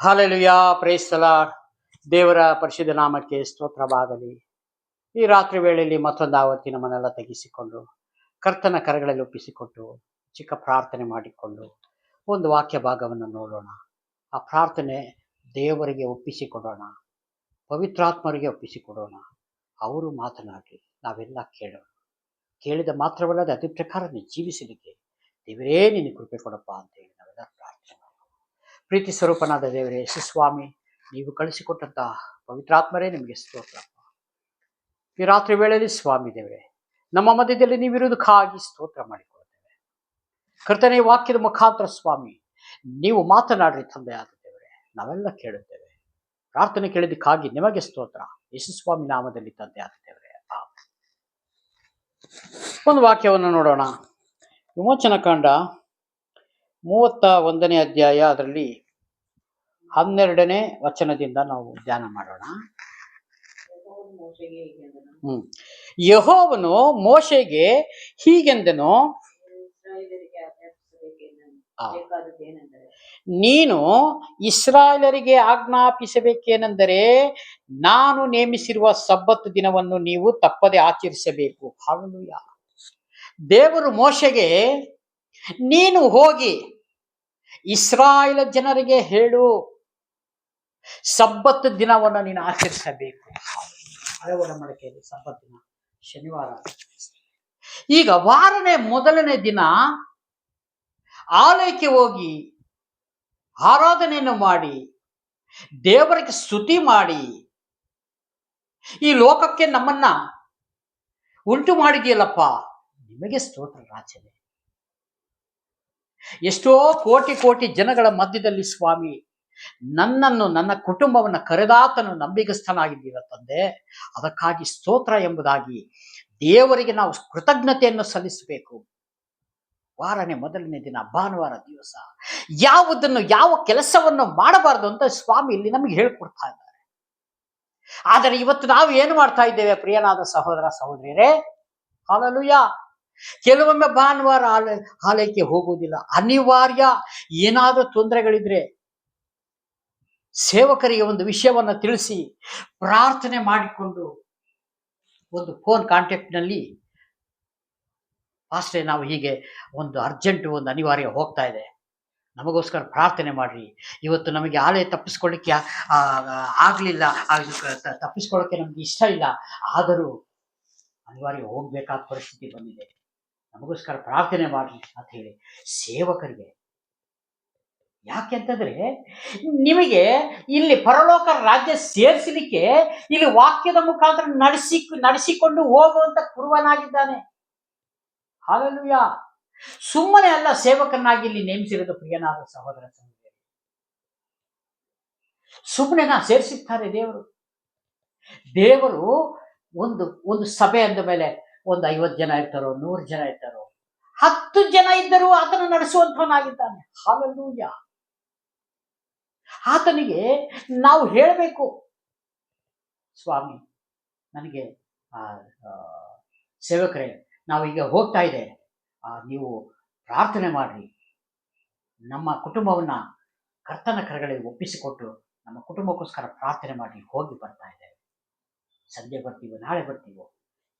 Hallelujah, praise the lord. ದೇವರ ಪರಿಶುದ್ಧ ನಾಮಕ್ಕೆ ಸ್ತೋತ್ರವಾಗಲಿ. ಈ ರಾತ್ರಿ ವೇಳೆಯಲ್ಲಿ ಮತ್ತೊಂದು ಆವತ್ತಿ ನಮ್ಮನ್ನೆಲ್ಲ ತೆಗೆಸಿಕೊಂಡು ಕರ್ತನ ಕರಗಳಲ್ಲಿ ಒಪ್ಪಿಸಿಕೊಟ್ಟು ಚಿಕ್ಕ ಪ್ರಾರ್ಥನೆ ಮಾಡಿಕೊಂಡು ಒಂದು ವಾಕ್ಯ ಭಾಗವನ್ನು ನೋಡೋಣ. ಆ ಪ್ರಾರ್ಥನೆ ದೇವರಿಗೆ ಒಪ್ಪಿಸಿಕೊಡೋಣ, ಪವಿತ್ರಾತ್ಮರಿಗೆ ಒಪ್ಪಿಸಿಕೊಡೋಣ. ಅವರು ಮಾತನಾಡಿ ನಾವೆಲ್ಲ ಕೇಳೋಣ. ಕೇಳಿದ ಮಾತ್ರವಲ್ಲದೆ ಅದೇ ಪ್ರಕಾರ ಜೀವಿಸಲಿಕ್ಕೆ ದೇವರೇ ನಿನಗೆ ಕೃಪೆ ಕೊಡಪ್ಪ ಅಂತ ಹೇಳಿ ನಾವೆಲ್ಲ ಪ್ರಾರ್ಥನೆ ಮಾಡೋಣ. ಪ್ರೀತಿ ಸ್ವರೂಪನಾದ ದೇವರೇ, ಯೇಸುಸ್ವಾಮಿ, ನೀವು ಕಳಿಸಿಕೊಟ್ಟಂತ ಪವಿತ್ರಾತ್ಮರೇ ನಿಮಗೆ ಸ್ತೋತ್ರ. ಈ ರಾತ್ರಿ ವೇಳೆಯಲ್ಲಿ ಸ್ವಾಮಿ ದೇವರೇ, ನಮ್ಮ ಮಧ್ಯದಲ್ಲಿ ನೀವಿರುವುದಕ್ಕಾಗಿ ಸ್ತೋತ್ರ ಮಾಡಿಕೊಳ್ತೇವೆ. ಕರ್ತನೇ, ವಾಕ್ಯದ ಮುಖಾಂತರ ಸ್ವಾಮಿ ನೀವು ಮಾತನಾಡ್ರಿ ತಂದೆ ಆದ ದೇವರೇ, ನಾವೆಲ್ಲ ಕೇಳುತ್ತೇವೆ. ಪ್ರಾರ್ಥನೆ ಕೇಳಿದ್ದಕ್ಕಾಗಿ ನಿಮಗೆ ಸ್ತೋತ್ರ. ಯೇಸುಸ್ವಾಮಿ ನಾಮದಲ್ಲಿ ತಂದೆ ಆದ ದೇವರೇ, ಒಂದು ವಾಕ್ಯವನ್ನು ನೋಡೋಣ. ವಿಮೋಚನ ಕಾಂಡ 31ನೇ ಅಧ್ಯಾಯ, ಅದರಲ್ಲಿ 12ನೇ ವಚನದಿಂದ ನಾವು ಧ್ಯಾನ ಮಾಡೋಣ. ಯೆಹೋವನು ಮೋಶೆಗೆ ಹೀಗೆಂದನು, ನೀನು ಇಸ್ರಾಯೇಲರಿಗೆ ಆಜ್ಞಾಪಿಸಬೇಕೇನೆಂದರೆ, ನಾನು ನೇಮಿಸಿರುವ ಸಬ್ಬತ್ ದಿನವನ್ನು ನೀವು ತಪ್ಪದೆ ಆಚರಿಸಬೇಕು. ಹಲ್ಲೆಲೂಯಾ. ದೇವರು ಮೋಶೆಗೆ, ನೀನು ಹೋಗಿ ಇಸ್ರಾಯೇಲ್ ಜನರಿಗೆ ಹೇಳು, ಸಬ್ಬತ್ ದಿನವನ್ನು ನೀನು ಆಚರಿಸಬೇಕು. ಹಳೆ ಒಡಂಬಡಿಕೆಯಲ್ಲಿ ಸಬ್ಬತ್ ದಿನ ಶನಿವಾರ. ಈಗ ವಾರನೇ ಮೊದಲನೇ ದಿನ ಆಲಯಕ್ಕೆ ಹೋಗಿ ಆರಾಧನೆಯನ್ನು ಮಾಡಿ ದೇವರಿಗೆ ಸ್ತುತಿ ಮಾಡಿ, ಈ ಲೋಕಕ್ಕೆ ನಮ್ಮನ್ನ ಉಂಟು ಮಾಡಿದೆಯಲ್ಲಪ್ಪ, ನಿಮಗೆ ಸ್ತೋತ್ರ ರಾಜನೇ. ಎಷ್ಟೋ ಕೋಟಿ ಕೋಟಿ ಜನಗಳ ಮಧ್ಯದಲ್ಲಿ ಸ್ವಾಮಿ ನನ್ನನ್ನು, ನನ್ನ ಕುಟುಂಬವನ್ನು ಕರೆದಾತನು ನಂಬಿಗಸ್ತನಾಗಿದ್ದೀರ ತಂದೆ, ಅದಕ್ಕಾಗಿ ಸ್ತೋತ್ರ ಎಂಬುದಾಗಿ ದೇವರಿಗೆ ನಾವು ಕೃತಜ್ಞತೆಯನ್ನು ಸಲ್ಲಿಸಬೇಕು. ವಾರನೇ ಮೊದಲನೇ ದಿನ ಭಾನುವಾರ ದಿವಸ ಯಾವುದನ್ನು, ಯಾವ ಕೆಲಸವನ್ನು ಮಾಡಬಾರದು ಅಂತ ಸ್ವಾಮಿ ಇಲ್ಲಿ ನಮಗೆ ಹೇಳ್ಕೊಡ್ತಾ ಇದ್ದಾರೆ. ಆದರೆ ಇವತ್ತು ನಾವು ಏನು ಮಾಡ್ತಾ ಇದ್ದೇವೆ ಪ್ರಿಯನಾದ ಸಹೋದರ ಸಹೋದರಿಯರೇ? ಹಲ್ಲೆಲೂಯಾ. ಕೆಲವೊಮ್ಮೆ ಭಾನುವಾರ ಆಲಯಕ್ಕೆ ಹೋಗುವುದಿಲ್ಲ, ಅನಿವಾರ್ಯ. ಏನಾದರೂ ತೊಂದರೆಗಳಿದ್ರೆ ಸೇವಕರಿಗೆ ಒಂದು ವಿಷಯವನ್ನು ತಿಳಿಸಿ ಪ್ರಾರ್ಥನೆ ಮಾಡಿಕೊಂಡು ಒಂದು ಫೋನ್ ಕಾಂಟ್ಯಾಕ್ಟ್ನಲ್ಲಿ, ಅಷ್ಟೇ, ನಾವು ಹೀಗೆ ಒಂದು ಅರ್ಜೆಂಟ್, ಒಂದು ಅನಿವಾರ್ಯ ಹೋಗ್ತಾ ಇದೆ, ನಮಗೋಸ್ಕರ ಪ್ರಾರ್ಥನೆ ಮಾಡ್ರಿ. ಇವತ್ತು ನಮಗೆ ಆಲಯ ತಪ್ಪಿಸ್ಕೊಳ್ಳಿಕ್ಕೆ ಆಗಲಿಲ್ಲ, ತಪ್ಪಿಸ್ಕೊಳ್ಳೋಕ್ಕೆ ನಮ್ಗೆ ಇಷ್ಟ ಇಲ್ಲ, ಆದರೂ ಅನಿವಾರ್ಯ ಹೋಗ್ಬೇಕಾದ ಪರಿಸ್ಥಿತಿ ಬಂದಿದೆ, ನಮಗೋಸ್ಕರ ಪ್ರಾರ್ಥನೆ ಮಾಡ್ರಿ ಅಂತ ಹೇಳಿ ಸೇವಕರಿಗೆ. ಯಾಕೆಂತಂದ್ರೆ ನಿಮಗೆ ಇಲ್ಲಿ ಪರಲೋಕ ರಾಜ್ಯ ಸೇರಿಸಲಿಕ್ಕೆ ಇಲ್ಲಿ ವಾಕ್ಯದ ಮುಖಾಂತರ ನಡೆಸಿಕೊಂಡು ಹೋಗುವಂತ ಕುರುವನಾಗಿದ್ದಾನೆ. ಹಲ್ಲೆಲೂಯಾ. ಸುಮ್ಮನೆ ಅಲ್ಲ ಸೇವಕನಾಗಿ ಇಲ್ಲಿ ನೇಮಿಸಿರೋದು ಪ್ರಿಯನಾದ ಸಹೋದರ ಸಹೋದರಿ. ಸುಮ್ಮನೆ ಸೇರಿಸಿರ್ತಾರೆ ದೇವರು. ಒಂದು ಸಭೆ ಅಂದ ಮೇಲೆ ಒಂದು 50 ಜನ ಇರ್ತಾರೋ, 100 ಜನ ಇರ್ತಾರೋ, 10 ಜನ ಇದ್ದರೂ ಆತನು ನಡೆಸುವಂತವನಾಗಿದ್ದಾನೆ. ಹಲ್ಲೆಲೂಯಾ. ಆತನಿಗೆ ನಾವು ಹೇಳಬೇಕು, ಸ್ವಾಮಿ ನನಗೆ ಸೇವಕರೇ, ನಾವು ಈಗ ಹೋಗ್ತಾ ಇದೆ, ನೀವು ಪ್ರಾರ್ಥನೆ ಮಾಡ್ರಿ, ನಮ್ಮ ಕುಟುಂಬವನ್ನ ಕರ್ತನ ಕರಗಳಿಗೆ ಒಪ್ಪಿಸಿಕೊಟ್ಟು ನಮ್ಮ ಕುಟುಂಬಕ್ಕೋಸ್ಕರ ಪ್ರಾರ್ಥನೆ ಮಾಡಿ ಹೋಗಿ ಬರ್ತಾ ಇದ್ದೇವೆ, ಸಂಜೆ ಬರ್ತೀವೋ ನಾಳೆ ಬರ್ತೀವೋ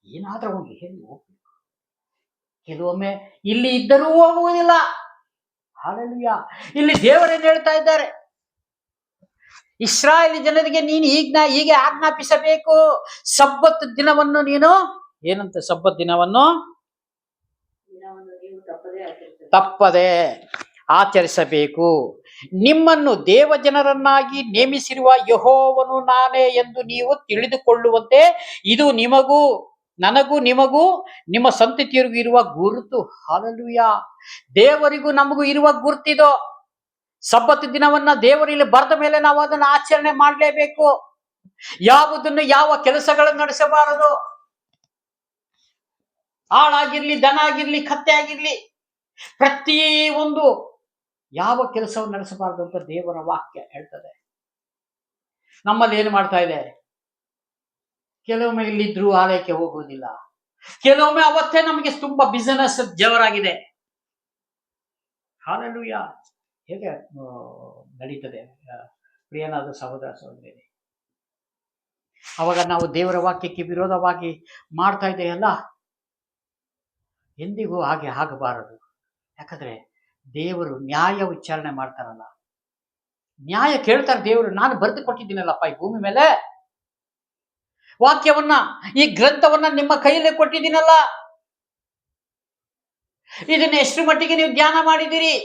ಏನಾದ್ರೂ ಒಂದು ಹೇಳಿ ಹೋಗ್ಬೇಕು. ಕೆಲವೊಮ್ಮೆ ಇಲ್ಲಿ ಇದ್ದರೂ ಹೋಗುವುದಿಲ್ಲ. ಹಲ್ಲೆಲೂಯಾ. ಇಲ್ಲಿ ದೇವರೇನು ಹೇಳ್ತಾ ಇದ್ದಾರೆ? ಇಸ್ರಾಯೇಲ್ ಜನರಿಗೆ ನೀನು ಹೀಗೆ ಆಜ್ಞಾಪಿಸಬೇಕು, ಸಬ್ಬತ್ ದಿನವನ್ನು ನೀನು, ಏನಂತ, ಸಬ್ಬತ್ ದಿನವನ್ನು ತಪ್ಪದೆ ಆಚರಿಸಬೇಕು. ನಿಮ್ಮನ್ನು ದೇವಜನರನ್ನಾಗಿ ನೇಮಿಸಿರುವ ಯೆಹೋವನು ನಾನೇ ಎಂದು ನೀವು ತಿಳಿದುಕೊಳ್ಳುವಂತೆ ಇದು ನನಗೂ ನಿಮಗೂ ನಿಮ್ಮ ಸಂತತಿಯರಿಗೂ ಇರುವ ಗುರುತು. ಹಲ್ಲೆಲೂಯಾ. ದೇವರಿಗೂ ನಮಗೂ ಇರುವ ಗುರುತಿದು. ಸಬ್ಬತ್ ದಿನವನ್ನ ದೇವರು ಇಲ್ಲಿ ಬರೆದ ಮೇಲೆ ನಾವು ಅದನ್ನು ಆಚರಣೆ ಮಾಡಲೇಬೇಕು. ಯಾವುದನ್ನು, ಯಾವ ಕೆಲಸಗಳನ್ನು ನಡೆಸಬಾರದು. ಆಳಾಗಿರ್ಲಿ, ದನ ಆಗಿರ್ಲಿ, ಕತ್ತೆ ಆಗಿರ್ಲಿ, ಪ್ರತಿ ಒಂದು ಯಾವ ಕೆಲಸವನ್ನು ನಡೆಸಬಾರದು ಅಂತ ದೇವರ ವಾಕ್ಯ ಹೇಳ್ತದೆ. ನಮ್ಮಲ್ಲಿ ಏನು ಮಾಡ್ತಾ ಇದೆ? ಕೆಲವೊಮ್ಮೆ ಇಲ್ಲಿದ್ರು ಆಲಯಕ್ಕೆ ಹೋಗುವುದಿಲ್ಲ, ಕೆಲವೊಮ್ಮೆ ಅವತ್ತೇ ನಮಗೆ ತುಂಬಾ ಬಿಸಿನೆಸ್ ಜವರಾಗಿದೆ. ಹಲ್ಲೆಲೂಯಾ. ಹೇಗೆ ನಡೀತದೆ ಪ್ರಿಯನಾದ ಸಹೋದರ ಸಹೋದರಿ, ಅವಾಗ ನಾವು ದೇವರ ವಾಕ್ಯಕ್ಕೆ ವಿರೋಧವಾಗಿ ಮಾಡ್ತಾ ಇದೆಯಲ್ಲ, ಎಂದಿಗೂ ಹಾಗೆ ಆಗಬಾರದು. ಯಾಕಂದ್ರೆ ದೇವರು ನ್ಯಾಯ ವಿಚಾರಣೆ ಮಾಡ್ತಾರಲ್ಲ, ನ್ಯಾಯ ಕೇಳ್ತಾರೆ ದೇವರು. ನಾನು ಬರೆದು ಕೊಟ್ಟಿದ್ದೀನಲ್ಲಪ್ಪ ಈ ಭೂಮಿ ಮೇಲೆ, ವಾಕ್ಯವನ್ನ, ಈ ಗ್ರಂಥವನ್ನ ನಿಮ್ಮ ಕೈಯಲ್ಲೇ ಕೊಟ್ಟಿದ್ದೀನಲ್ಲ, ಇದನ್ನ ಎಷ್ಟು ಮಟ್ಟಿಗೆ ನೀವು ಧ್ಯಾನ ಮಾಡಿದ್ದೀರಿ,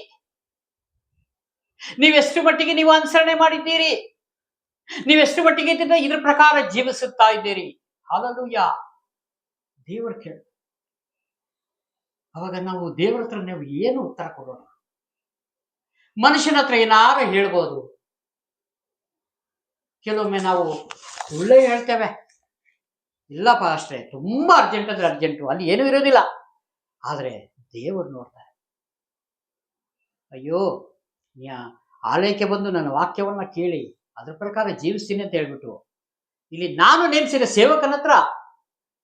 ನೀವೆಷ್ಟು ಮಟ್ಟಿಗೆ ನೀವು ಅನುಸರಣೆ ಮಾಡಿದ್ದೀರಿ, ನೀವೆಷ್ಟು ಮಟ್ಟಿಗೆ ಇದ್ರ ಪ್ರಕಾರ ಜೀವಿಸುತ್ತಾ ಇದ್ದೀರಿ. ಹಲ್ಲೆಲೂಯಾ. ದೇವರು ಕೇಳ. ಅವಾಗ ನಾವು ದೇವರ ಹತ್ರ ನಾವು ಏನು ಉತ್ತರ ಕೊಡೋಣ? ಮನುಷ್ಯನ ಹತ್ರ ಏನಾರು ಹೇಳ್ಬೋದು. ಕೆಲವೊಮ್ಮೆ ನಾವು ಸುಳ್ಳೇ ಹೇಳ್ತೇವೆ. ಇಲ್ಲಪ್ಪ ಅಷ್ಟೇ, ತುಂಬಾ ಅರ್ಜೆಂಟ್ ಅಂದ್ರೆ ಅರ್ಜೆಂಟು, ಅಲ್ಲಿ ಏನೂ ಇರೋದಿಲ್ಲ. ಆದ್ರೆ ದೇವರು ನೋಡ್ತಾರೆ. ಅಯ್ಯೋ, ಆಲಯಕ್ಕೆ ಬಂದು ನನ್ನ ವಾಕ್ಯವನ್ನ ಕೇಳಿ ಅದ್ರ ಪ್ರಕಾರ ಜೀವಿಸ್ತೀನಿ ಅಂತ ಹೇಳ್ಬಿಟ್ಟು ಇಲ್ಲಿ ನಾನು ನೇಮಿಸಿದ ಸೇವಕನ ಹತ್ರ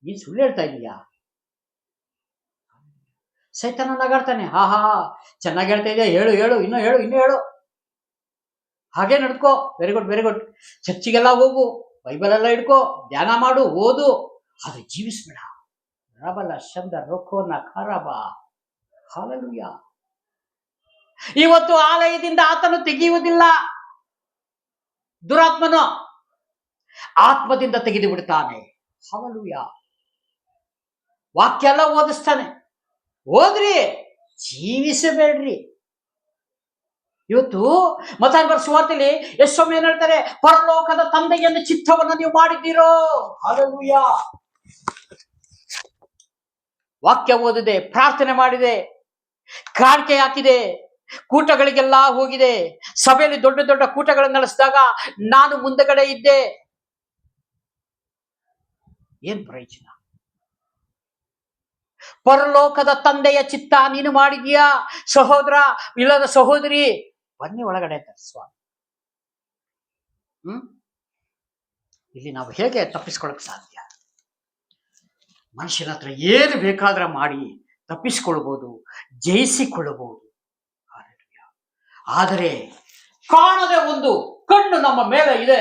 ನೀನ್ ಸುಳ್ಳು ಹೇಳ್ತಾ ಇದೀಯಾ? ಸೈತಾನ ನಗಾಡ್ತಾನೆ. ಹಾ, ಚೆನ್ನಾಗಿ ಹೇಳ್ತಾ ಇದೆಯಾ, ಹೇಳು ಹೇಳು, ಇನ್ನೂ ಹೇಳು, ಇನ್ನೂ ಹೇಳು, ಹಾಗೆ ನಡ್ಕೋ, ವೆರಿ ಗುಡ್ ವೆರಿ ಗುಡ್, ಚರ್ಚಿಗೆಲ್ಲ ಹೋಗು, ಬೈಬಲ್ ಎಲ್ಲ ಇಡ್ಕೋ, ಧ್ಯಾನ ಮಾಡು, ಓದು, ಆದ್ರೆ ಜೀವಿಸ್ಬೇಡ. ರಬಲ ಶಬ್ದ ರೊಕ್ಕೋನ ಖರಾಬ. ಹಲ್ಲೆಲೂಯಾ. ಇವತ್ತು ಆಲಯದಿಂದ ಆತನು ತೆಗೆಯುವುದಿಲ್ಲ. ದುರಾತ್ಮನು ಆತ್ಮದಿಂದ ತೆಗೆದು ಬಿಡ್ತಾನೆ. ಹಲ್ಲೆಲೂಯಾ. ವಾಕ್ಯ ಎಲ್ಲ ಓದಿಸ್ತಾನೆ, ಓದ್ರಿ, ಜೀವಿಸಬೇಡ್ರಿ. ಇವತ್ತು ಮತ್ತಾಯ ಸುವಾರ್ತೆಯಲ್ಲಿ ಯೇಸು ಏನ್ ಹೇಳ್ತಾರೆ? ಪರಲೋಕದ ತಂದೆಯನ್ನು ಚಿತ್ತವನ್ನು ನೀವು ಮಾಡಿದ್ದೀರೋ. ಹಲ್ಲೆಲೂಯಾ. ವಾಕ್ಯ ಓದಿದೆ, ಪ್ರಾರ್ಥನೆ ಮಾಡಿದೆ, ಕಾಣಿಕೆ ಹಾಕಿದೆ, ಕೂಟಗಳಿಗೆಲ್ಲ ಹೋಗಿದೆ, ಸಭೆಯಲ್ಲಿ ದೊಡ್ಡ ದೊಡ್ಡ ಕೂಟಗಳನ್ನು ನಡೆಸಿದಾಗ ನಾನು ಮುಂದಗಡೆ ಇದ್ದೆ. ಏನ್ ಪ್ರಯೋಜನ? ಪರಲೋಕದ ತಂದೆಯ ಚಿತ್ತ ನೀನು ಮಾಡಿದೀಯಾ ಸಹೋದರ, ಇಲ್ಲದ ಸಹೋದರಿ? ಬನ್ನಿ ಒಳಗಡೆ ಅಂತ ಸ್ವಾಮಿ. ಇಲ್ಲಿ ನಾವು ಹೇಗೆ ತಪ್ಪಿಸ್ಕೊಳಕ್ ಸಾಧ್ಯ? ಮನುಷ್ಯನ ಹತ್ರ ಏನು ಬೇಕಾದ್ರೆ ಮಾಡಿ ತಪ್ಪಿಸಿಕೊಳ್ಬಹುದು, ಜಯಿಸಿಕೊಳ್ಳಬಹುದು. ಆದರೆ ಕಾಣದೆ ಒಂದು ಕಣ್ಣು ನಮ್ಮ ಮೇಲೆ ಇದೆ.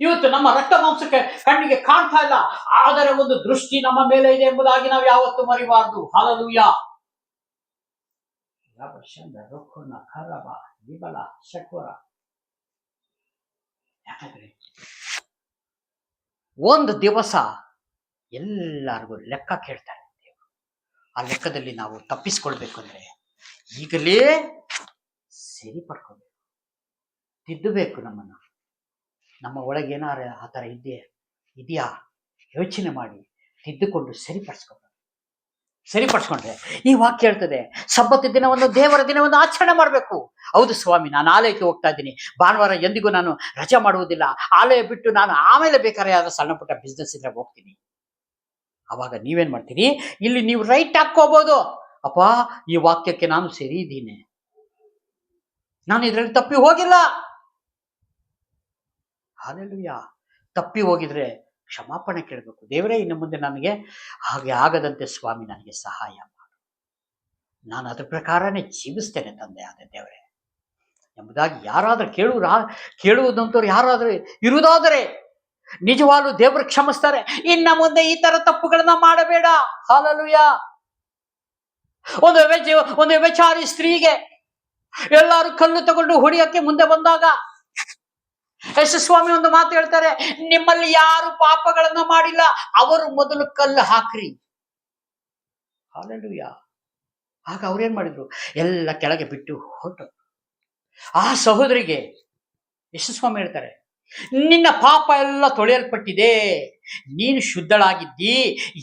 ಇವತ್ತು ನಮ್ಮ ರಕ್ತ ಮಾಂಸಕ್ಕೆ ಕಣ್ಣಿಗೆ ಕಾಣ್ತಾ ಇಲ್ಲ, ಆದರೆ ಒಂದು ದೃಷ್ಟಿ ನಮ್ಮ ಮೇಲೆ ಇದೆ ಎಂಬುದಾಗಿ ನಾವು ಯಾವತ್ತೂ ಮರಿಬಾರದು. ಹಲ್ಲೆಲೂಯಾ. ಯಾಕಂದ್ರೆ ಒಂದು ದಿವಸ ಎಲ್ಲರಿಗೂ ಲೆಕ್ಕ ಕೇಳ್ತಾರೆ ದೇವರು. ಆ ಲೆಕ್ಕದಲ್ಲಿ ನಾವು ತಪ್ಪಿಸ್ಕೊಳ್ಬೇಕು ಅಂದ್ರೆ ಈಗಲೇ ಸರಿ ಪಡ್ಕೋಬೇಕು, ತಿದ್ದಬೇಕು. ನಮ್ಮ ಒಳಗೆ ಏನಾರ ಆ ಥರ ಇದೆಯಾ ಯೋಚನೆ ಮಾಡಿ ತಿದ್ದುಕೊಂಡು ಸರಿಪಡಿಸ್ಕೊಂಡ್ರೆ ಈ ವಾಕ್ಯ ಹೇಳ್ತದೆ, ಸಬ್ಬತ್ ದಿನವನ್ನು ದೇವರ ದಿನವನ್ನು ಆಚರಣೆ ಮಾಡಬೇಕು. ಹೌದು ಸ್ವಾಮಿ, ನಾನು ಆಲಯಕ್ಕೆ ಹೋಗ್ತಾ ಇದ್ದೀನಿ, ಭಾನುವಾರ ಎಂದಿಗೂ ನಾನು ರಜೆ ಮಾಡುವುದಿಲ್ಲ, ಆಲಯ ಬಿಟ್ಟು ನಾನು ಆಮೇಲೆ ಬೇಕಾದ್ರೆ ಯಾವ್ದೋ ಸಣ್ಣ ಪುಟ್ಟ ಬಿಸ್ನೆಸ್ ಇದ್ರೆ ಹೋಗ್ತೀನಿ. ಅವಾಗ ನೀವೇನ್ ಮಾಡ್ತೀರಿ? ಇಲ್ಲಿ ನೀವು ರೈಟ್ ಹಾಕೋಬಹುದು, ಅಪ್ಪ ಈ ವಾಕ್ಯಕ್ಕೆ ನಾನು ಸರಿ ಇದ್ದೀನಿ, ನಾನು ಇದರಲ್ಲಿ ತಪ್ಪಿ ಹೋಗಿಲ್ಲ. ಹಲ್ಲೆಲೂಯಾ. ತಪ್ಪಿ ಹೋಗಿದ್ರೆ ಕ್ಷಮಾಪಣೆ ಕೇಳಬೇಕು. ದೇವರೇ, ಇನ್ನು ಮುಂದೆ ನನಗೆ ಹಾಗೆ ಆಗದಂತೆ ಸ್ವಾಮಿ ನನಗೆ ಸಹಾಯ ಮಾಡು, ನಾನು ಅದ್ರ ಪ್ರಕಾರನೇ ಜೀವಿಸ್ತೇನೆ ತಂದೆ ಆದ ದೇವರೇ ಎಂಬುದಾಗಿ ಯಾರಾದ್ರೂ ಕೇಳುವುದಂತವ್ರು ಯಾರಾದ್ರೂ ಇರುವುದಾದರೆ ನಿಜವಾಗ್ಲೂ ದೇವರು ಕ್ಷಮಿಸ್ತಾರೆ. ಇನ್ನ ಮುಂದೆ ಈ ತರ ತಪ್ಪುಗಳನ್ನ ಮಾಡಬೇಡ. ಹಲ್ಲೆಲೂಯಾ. ಒಂದು ವ್ಯಭಿಚಾರಿ ಸ್ತ್ರೀಗೆ ಎಲ್ಲರೂ ಕಲ್ಲು ತಗೊಂಡು ಹೊಡಿಯಕ್ಕೆ ಮುಂದೆ ಬಂದಾಗ ಯೇಸುಸ್ವಾಮಿ ಒಂದು ಮಾತು ಹೇಳ್ತಾರೆ, ನಿಮ್ಮಲ್ಲಿ ಯಾರು ಪಾಪಗಳನ್ನ ಮಾಡಿಲ್ಲ ಅವರು ಮೊದಲು ಕಲ್ಲು ಹಾಕ್ರಿ. ಹಲ್ಲೆಲೂಯಾ. ಆಗ ಅವ್ರೇನ್ ಮಾಡಿದ್ರು? ಎಲ್ಲ ಕೆಳಗೆ ಬಿಟ್ಟು ಹೊರಟರು. ಆ ಸಹೋದರಿಗೆ ಯೇಸುಸ್ವಾಮಿ ಹೇಳ್ತಾರೆ, ನಿನ್ನ ಪಾಪ ಎಲ್ಲ ತೊಳೆಯಲ್ಪಟ್ಟಿದೆ, ನೀನು ಶುದ್ಧಳಾಗಿದ್ದಿ,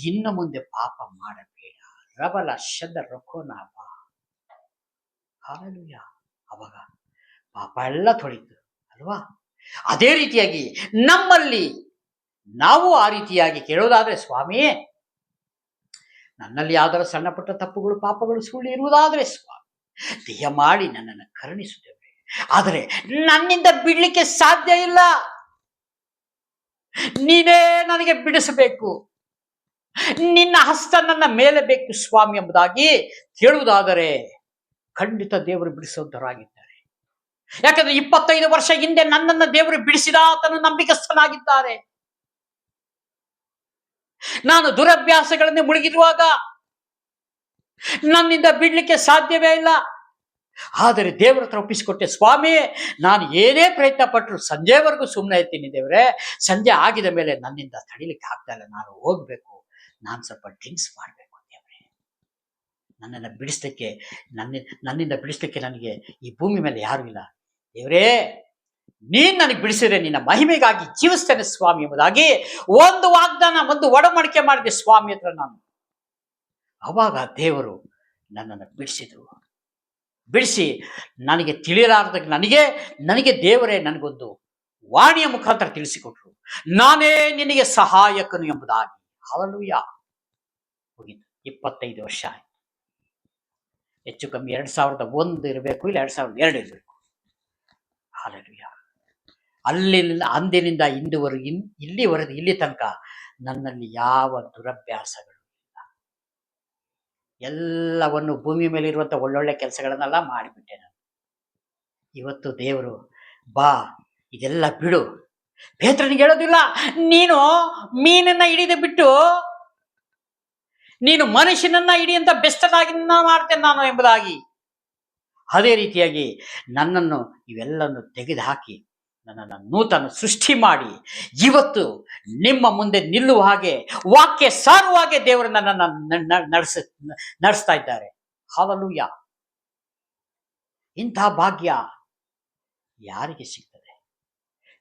ಇನ್ನು ಮುಂದೆ ಪಾಪ ಮಾಡಬೇಡ. ರಬಲ ಶಬ್ದ ರೊಕ್ಕೋನಾಭ. ಹಲ್ಲೆಲೂಯಾ. ಅವಾಗ ಪಾಪ ಎಲ್ಲ ತೊಳಿತು ಅಲ್ವಾ? ಅದೇ ರೀತಿಯಾಗಿ ನಮ್ಮಲ್ಲಿ ನಾವು ಆ ರೀತಿಯಾಗಿ ಕೇಳೋದಾದ್ರೆ, ಸ್ವಾಮಿ ನನ್ನಲ್ಲಿ ಯಾವ್ದಾರ ಸಣ್ಣ ಪುಟ್ಟ ತಪ್ಪುಗಳು ಪಾಪಗಳು ಸುಳ್ಳು ಇರುವುದಾದ್ರೆ ಸ್ವಾಮಿ ದಯ ಮಾಡಿ ನನ್ನನ್ನು ಕರುಣಿಸುತ್ತೇವೆ, ಆದರೆ ನನ್ನಿಂದ ಬಿಡ್ಲಿಕ್ಕೆ ಸಾಧ್ಯ ಇಲ್ಲ, ನೀನೇ ನನಗೆ ಬಿಡಿಸಬೇಕು, ನಿನ್ನ ಹಸ್ತ ನನ್ನ ಮೇಲೆ ಬೇಕು ಸ್ವಾಮಿ ಎಂಬುದಾಗಿ ಕೇಳುವುದಾದರೆ ಖಂಡಿತ ದೇವರು ಬಿಡಿಸೋದರಾಗಿದ್ದಾರೆ. ಯಾಕಂದ್ರೆ 25 ವರ್ಷ ಹಿಂದೆ ನನ್ನನ್ನು ದೇವರು ಬಿಡಿಸಿದ ಆತನು ನಂಬಿಕಸ್ಥನಾಗಿದ್ದಾರೆ. ನಾನು ದುರಭ್ಯಾಸಗಳಲ್ಲಿ ಮುಳುಗಿರುವಾಗ ನನ್ನಿಂದ ಬಿಡ್ಲಿಕ್ಕೆ ಸಾಧ್ಯವೇ ಇಲ್ಲ. ಆದರೆ ದೇವರ ಹತ್ರ ಒಪ್ಪಿಸಿಕೊಟ್ಟೆ, ಸ್ವಾಮಿ ನಾನು ಏನೇ ಪ್ರಯತ್ನ ಪಟ್ಟರು ಸಂಜೆವರೆಗೂ ಸುಮ್ಮನೆ ಇರ್ತೀನಿ ದೇವರೇ, ಸಂಜೆ ಆಗಿದ ಮೇಲೆ ನನ್ನಿಂದ ತಡಿಲಿಕ್ಕೆ ಆಗ್ತಾ ಇಲ್ಲ, ನಾನು ಹೋಗ್ಬೇಕು, ನಾನು ಸ್ವಲ್ಪ ಡ್ರಿಂಕ್ಸ್ ಮಾಡಬೇಕು ದೇವರೇ, ನನ್ನನ್ನು ಬಿಡಿಸ್ಲಿಕ್ಕೆ ನನ್ನಿಂದ ಬಿಡಿಸ್ಲಿಕ್ಕೆ ನನಗೆ ಈ ಭೂಮಿ ಮೇಲೆ ಯಾರು ಇಲ್ಲ ದೇವರೇ, ನೀನ್ ನನಗೆ ಬಿಡಿಸಿದ್ರೆ ನಿನ್ನ ಮಹಿಮೆಗಾಗಿ ಜೀವಿಸ್ತೇನೆ ಸ್ವಾಮಿ ಎಂಬುದಾಗಿ ಒಂದು ವಾಗ್ದಾನ, ಒಂದು ಒಡಂಬಡಿಕೆ ಮಾಡಿದೆ ಸ್ವಾಮಿ ಹತ್ರ ನಾನು. ಅವಾಗ ದೇವರು ನನ್ನನ್ನು ಬಿಡಿಸಿ ನನಗೆ ತಿಳಿಯಲಾರ್ದಾಗ ನನಗೆ ದೇವರೇ ನನಗೊಂದು ವಾಣಿಯ ಮುಖಾಂತರ ತಿಳಿಸಿಕೊಟ್ರು, ನಾನೇ ನಿನಗೆ ಸಹಾಯಕನು ಎಂಬುದಾಗಿ. ಹಲ್ಲೆಲೂಯಾ. ಹೋಗಿದ್ದು 25 ವರ್ಷ ಆಯ್ತು. ಹೆಚ್ಚು ಕಮ್ಮಿ 2001 ಇರಬೇಕು, ಇಲ್ಲ 2002 ಇರಬೇಕು. ಹಲ್ಲೆಲೂಯಾ. ಅಂದಿನಿಂದ ಇಲ್ಲಿ ತನಕ ನನ್ನಲ್ಲಿ ಯಾವ ದುರಭ್ಯಾಸಗಳು ಇಲ್ಲ. ಎಲ್ಲವನ್ನು ಭೂಮಿ ಮೇಲೆ ಇರುವಂತ ಒಳ್ಳೊಳ್ಳೆ ಕೆಲಸಗಳನ್ನೆಲ್ಲ ಮಾಡಿಬಿಟ್ಟೆ ನಾನು. ಇವತ್ತು ದೇವರು ಬಾ ಇದೆಲ್ಲ ಬಿಡು. ಪೇತ್ರನಿಗೆ ಹೇಳೋದಿಲ್ಲ, ನೀನು ಮೀನನ್ನ ಹಿಡಿದು ಬಿಟ್ಟು ನೀನು ಮನುಷ್ಯನನ್ನ ಹಿಡಿಯಂತ ಬೆಸ್ಟನಾಗಿ ಮಾಡ್ತೇನೆ ನಾನು ಎಂಬುದಾಗಿ. ಅದೇ ರೀತಿಯಾಗಿ ನನ್ನನ್ನು ಇವೆಲ್ಲನ್ನು ತೆಗೆದುಹಾಕಿ ನನ್ನನ್ನು ನೂತನ ಸೃಷ್ಟಿ ಮಾಡಿ ಇವತ್ತು ನಿಮ್ಮ ಮುಂದೆ ನಿಲ್ಲುವ ಹಾಗೆ, ವಾಕ್ಯ ಸಾರುವ ಹಾಗೆ ದೇವರು ನನ್ನನ್ನು ನಡೆಸ್ತಾ ಇದ್ದಾರೆ. ಹಲ್ಲೆಲೂಯಾ. ಇಂತಹ ಭಾಗ್ಯ ಯಾರಿಗೆ ಸಿಗ್ತದೆ?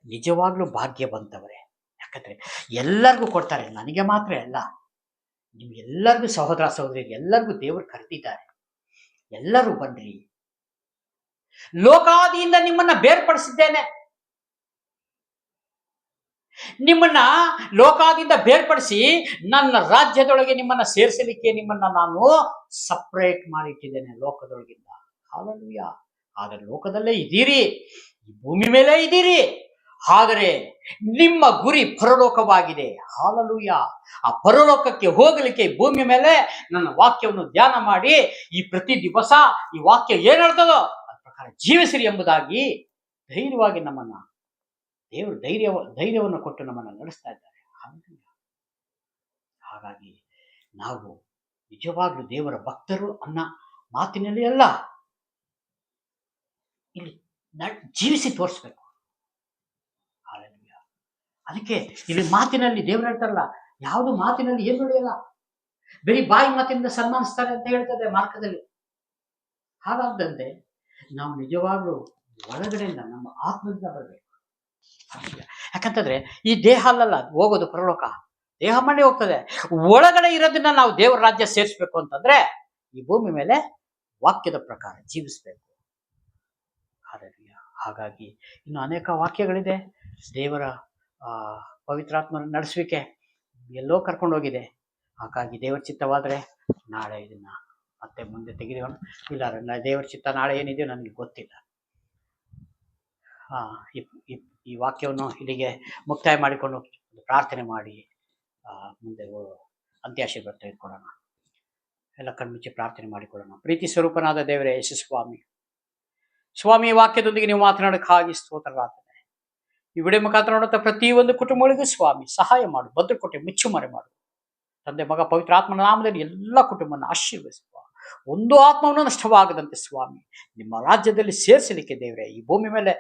ನಿಜವಾಗ್ಲೂ ಭಾಗ್ಯ ಬಂತವರೇ. ಯಾಕಂದ್ರೆ ಎಲ್ಲರಿಗೂ ಕೊಡ್ತಾರೆ, ನನಗೆ ಮಾತ್ರ ಅಲ್ಲ, ನಿಮ್ಗೆಲ್ಲರಿಗೂ, ಸಹೋದರ ಸಹೋದರಿ ಎಲ್ಲರಿಗೂ ದೇವರು ಕರೆದಿದ್ದಾರೆ. ಎಲ್ಲರೂ ಬನ್ರಿ, ಲೋಕಾದಿಯಿಂದ ನಿಮ್ಮನ್ನ ಬೇರ್ಪಡಿಸಿದ್ದೇನೆ. ನಿಮ್ಮನ್ನ ಲೋಕಾದಿಂದ ಬೇರ್ಪಡಿಸಿ ನನ್ನ ರಾಜ್ಯದೊಳಗೆ ನಿಮ್ಮನ್ನ ಸೇರಿಸಲಿಕ್ಕೆ ನಿಮ್ಮನ್ನ ನಾನು ಸಪರೇಟ್ ಮಾಡಿಟ್ಟಿದ್ದೇನೆ ಲೋಕದೊಳಗಿಂದ. ಹಲ್ಲೆಲೂಯಾ. ಆದರೆ ಲೋಕದಲ್ಲೇ ಇದ್ದೀರಿ, ಭೂಮಿ ಮೇಲೆ ಇದ್ದೀರಿ, ಆದರೆ ನಿಮ್ಮ ಗುರಿ ಪರಲೋಕವಾಗಿದೆ. ಹಲ್ಲೆಲೂಯಾ. ಆ ಪರಲೋಕಕ್ಕೆ ಹೋಗಲಿಕ್ಕೆ ಭೂಮಿ ಮೇಲೆ ನನ್ನ ವಾಕ್ಯವನ್ನು ಧ್ಯಾನ ಮಾಡಿ ಈ ಪ್ರತಿ ದಿವಸ ಈ ವಾಕ್ಯ ಏನ್ ಹೇಳ್ತದೋ ಅದ್ರ ಪ್ರಕಾರ ಜೀವಿಸಿರಿ ಎಂಬುದಾಗಿ ಧೈರ್ಯವಾಗಿ ನಮ್ಮನ್ನ ದೇವರು ಧೈರ್ಯವನ್ನು ಕೊಟ್ಟು ನಮ್ಮನ್ನು ನಡೆಸ್ತಾ ಇದ್ದಾರೆ. ಹಾಗಾಗಿ ನಾವು ನಿಜವಾಗ್ಲೂ ದೇವರ ಭಕ್ತರು ಅನ್ನ ಮಾತಿನಲ್ಲಿ ಅಲ್ಲ, ಇಲ್ಲಿ ಜೀವಿಸಿ ತೋರಿಸ್ಬೇಕು. ಅದಕ್ಕೆ ಇಲ್ಲಿ ಮಾತಿನಲ್ಲಿ ದೇವರು ಹೇಳ್ತಾರಲ್ಲ, ಯಾವುದು ಮಾತಿನಲ್ಲಿ ಏನು ನಡೆಯಲ್ಲ, ಬರೀ ಬಾಯಿ ಮಾತಿನಿಂದ ಸನ್ಮಾನಿಸ್ತಾರೆ ಅಂತ ಹೇಳ್ತದೆ ಮಾರ್ಗದಲ್ಲಿ. ಹಾಗಾದಂತೆ ನಾವು ನಿಜವಾಗ್ಲೂ ಒಳಗಡೆಯಿಂದ ನಮ್ಮ ಆತ್ಮದಿಂದ ಬರಬೇಕು. ಯಾಕಂತಂದ್ರೆ ಈ ದೇಹ ಅಲ್ಲಲ್ಲ ಹೋಗೋದು ಪರಲೋಕ, ದೇಹ ಮಣ್ಣೆ ಹೋಗ್ತದೆ. ಒಳಗಡೆ ಇರೋದನ್ನ ನಾವು ದೇವರ ರಾಜ್ಯ ಸೇರಿಸ್ಬೇಕು ಅಂತಂದ್ರೆ ಈ ಭೂಮಿ ಮೇಲೆ ವಾಕ್ಯದ ಪ್ರಕಾರ ಜೀವಿಸ್ಬೇಕು. ಹಾಗಾಗಿ ಇನ್ನು ಅನೇಕ ವಾಕ್ಯಗಳಿದೆ. ದೇವರ ಪವಿತ್ರಾತ್ಮನ ನಡೆಸುವಿಕೆ ಎಲ್ಲೋ ಕರ್ಕೊಂಡು ಹೋಗಿದೆ. ಹಾಗಾಗಿ ದೇವರ ಚಿತ್ತವಾದ್ರೆ ನಾಳೆ ಇದನ್ನ ಮತ್ತೆ ಮುಂದೆ ತೆಗೆದುಕೊಂಡು, ಇಲ್ಲ ದೇವರ ಚಿತ್ತ ನಾಳೆ ಏನಿದೆಯೋ ನನಗೆ ಗೊತ್ತಿಲ್ಲ. ಈ ವಾಕ್ಯವನ್ನು ಇಲ್ಲಿಗೆ ಮುಕ್ತಾಯ ಮಾಡಿಕೊಂಡು ಪ್ರಾರ್ಥನೆ ಮಾಡಿ ಮುಂದೆ ಅಂತ್ಯಾಶೀರ್ವಾದ ತೆಗೆದುಕೊಳ್ಳೋಣ. ಎಲ್ಲ ಕಣ್ಮುಚ್ಚಿ ಪ್ರಾರ್ಥನೆ ಮಾಡಿಕೊಳ್ಳೋಣ. ಪ್ರೀತಿ ಸ್ವರೂಪನಾದ ದೇವರೇ ಯೇಸು ಸ್ವಾಮಿ, ವಾಕ್ಯದೊಂದಿಗೆ ನೀವು ಮಾತನಾಡೋಕ್ಕಾಗಿ ಸ್ತೋತ್ರರಾಗ್ತದೆ. ಈ ವಿಡಿಯೋ ಮುಖಾಂತರ ನೋಡುತ್ತಾ ಪ್ರತಿಯೊಂದು ಕುಟುಂಬಗಳಿಗೂ ಸ್ವಾಮಿ ಸಹಾಯ ಮಾಡು, ಭದ್ರಕೋಟೆ ಮುಚ್ಚುಮರೆ ಮಾಡು. ತಂದೆ ಮಗ ಪವಿತ್ರ ಆತ್ಮನ ನಾಮದಲ್ಲಿ ಎಲ್ಲ ಕುಟುಂಬವನ್ನು ಆಶೀರ್ವದಿಸುವ, ಒಂದು ಆತ್ಮವನ್ನು ನಷ್ಟವಾಗದಂತೆ ಸ್ವಾಮಿ ನಿಮ್ಮ ರಾಜ್ಯದಲ್ಲಿ ಸೇರಿಸಲಿಕ್ಕೆ ದೇವರೇ ಈ ಭೂಮಿ ಮೇಲೆ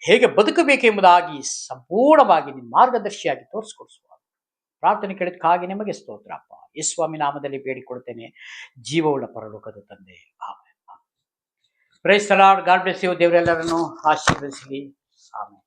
ಹೇಗೆ ಬದುಕಬೇಕೆಂಬುದಾಗಿ ಸಂಪೂರ್ಣವಾಗಿ ನಿಮ್ಮ ಮಾರ್ಗದರ್ಶಿಯಾಗಿ ತೋರಿಸ್ಕೊಡಿಸುವ ಪ್ರಾರ್ಥನೆ ಕೇಳಿದಕ್ಕಾಗಿ ನಿಮಗೆ ಸ್ತೋತ್ರಪ್ಪ. ಯೇಸುಸ್ವಾಮಿ ನಾಮದಲ್ಲಿ ಬೇಡಿಕೊಡ್ತೇನೆ, ಜೀವವುಳ್ಳ ಪರಲೋಕದ ತಂದೆ, amen. Praise the Lord. God bless you. ದೇವರೆಲ್ಲರನ್ನು ಆಶೀರ್ವದಿಸಲಿ. ಆಮೆನ್.